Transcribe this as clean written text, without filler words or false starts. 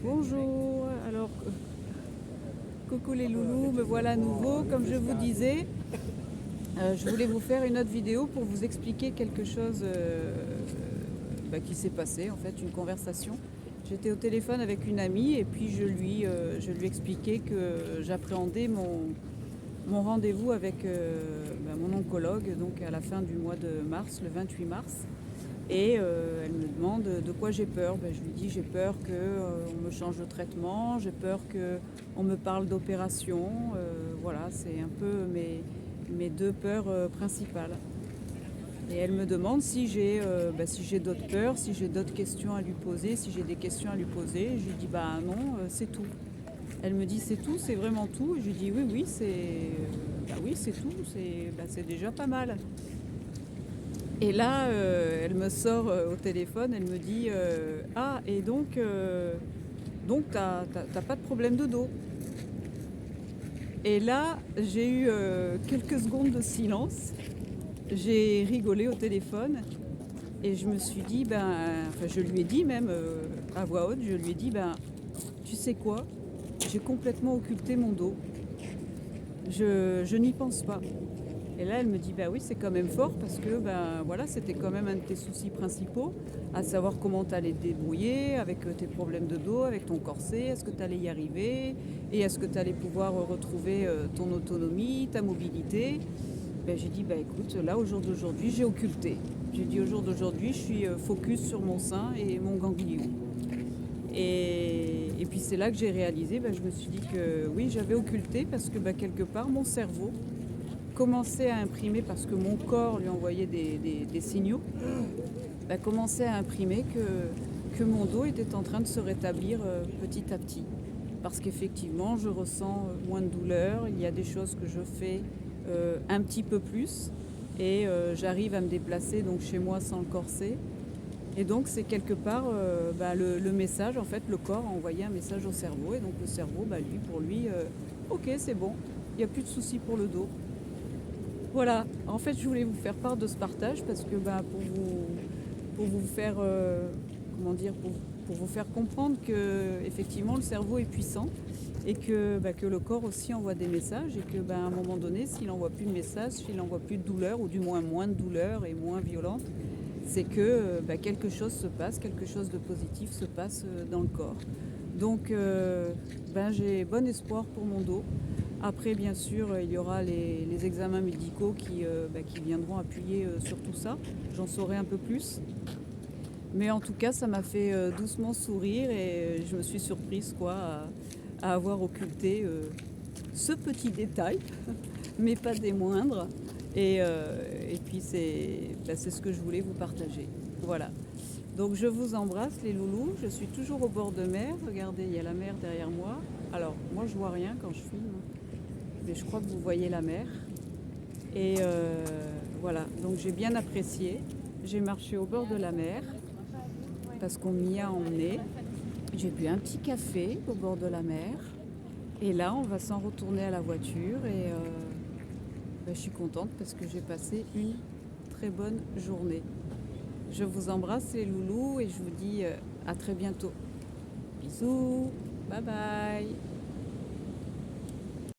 Bonjour, alors coucou les loulous, me voilà à nouveau. Comme je vous disais, je voulais vous faire une autre vidéo pour vous expliquer quelque chose qui s'est passé, en fait, une conversation. J'étais au téléphone avec une amie et puis je lui expliquais que j'appréhendais mon rendez-vous avec mon oncologue, donc à la fin du mois de mars, le 28 mars. Et elle me demande de quoi j'ai peur. Je lui dis j'ai peur qu'on me change de traitement, j'ai peur qu'on me parle d'opération. Voilà, c'est un peu mes deux peurs principales. Et elle me demande si j'ai d'autres peurs, si j'ai d'autres questions à lui poser, si j'ai des questions à lui poser. Je lui dis bah non, c'est tout. Elle me dit c'est tout, c'est vraiment tout. Je lui dis oui, oui, c'est tout, c'est déjà pas mal. Et là, elle me sort au téléphone, elle me dit ah, et donc t'as pas de problème de dos. Et là, j'ai eu quelques secondes de silence. J'ai rigolé au téléphone et je me suis dit, je lui ai dit même à voix haute, je lui ai dit, tu sais quoi, j'ai complètement occulté mon dos. Je n'y pense pas. Et là, elle me dit, bah oui, c'est quand même fort parce que voilà, c'était quand même un de tes soucis principaux, à savoir comment tu allais te débrouiller avec tes problèmes de dos, avec ton corset, est-ce que tu allais y arriver et est-ce que tu allais pouvoir retrouver ton autonomie, ta mobilité. J'ai dit, écoute, là, au jour d'aujourd'hui, j'ai occulté. J'ai dit, au jour d'aujourd'hui, je suis focus sur mon sein et mon ganglion. Et puis c'est là que j'ai réalisé, je me suis dit que oui, j'avais occulté parce que quelque part, mon cerveau commençait à imprimer, parce que mon corps lui envoyait des signaux, commençait à imprimer que mon dos était en train de se rétablir petit à petit. Parce qu'effectivement, je ressens moins de douleur, il y a des choses que je fais un petit peu plus, et j'arrive à me déplacer donc chez moi sans le corset. Et donc c'est quelque part le message, en fait, le corps a envoyé un message au cerveau, et donc le cerveau, pour lui, ok, c'est bon, il n'y a plus de soucis pour le dos. Voilà, en fait, je voulais vous faire part de ce partage parce que pour vous faire, pour vous faire comprendre que effectivement le cerveau est puissant et que le corps aussi envoie des messages, et que à un moment donné, s'il n'envoie plus de messages, s'il n'envoie plus de douleur, ou du moins moins de douleur et moins violente, c'est que quelque chose se passe, quelque chose de positif se passe dans le corps. Donc j'ai bon espoir pour mon dos. Après, bien sûr, il y aura les examens médicaux qui viendront appuyer sur tout ça. J'en saurai un peu plus. Mais en tout cas, ça m'a fait doucement sourire, et je me suis surprise à avoir occulté ce petit détail, mais pas des moindres. Et puis, c'est ce que je voulais vous partager. Voilà. Donc, je vous embrasse, les loulous. Je suis toujours au bord de mer. Regardez, il y a la mer derrière moi. Alors, moi, je vois rien quand je filme, mais je crois que vous voyez la mer. Et voilà, donc j'ai bien apprécié. J'ai marché au bord de la mer parce qu'on m'y a emmené. J'ai bu un petit café au bord de la mer. Et là, on va s'en retourner à la voiture. Et je suis contente parce que j'ai passé une très bonne journée. Je vous embrasse, les loulous, et je vous dis à très bientôt. Bisous, bye bye.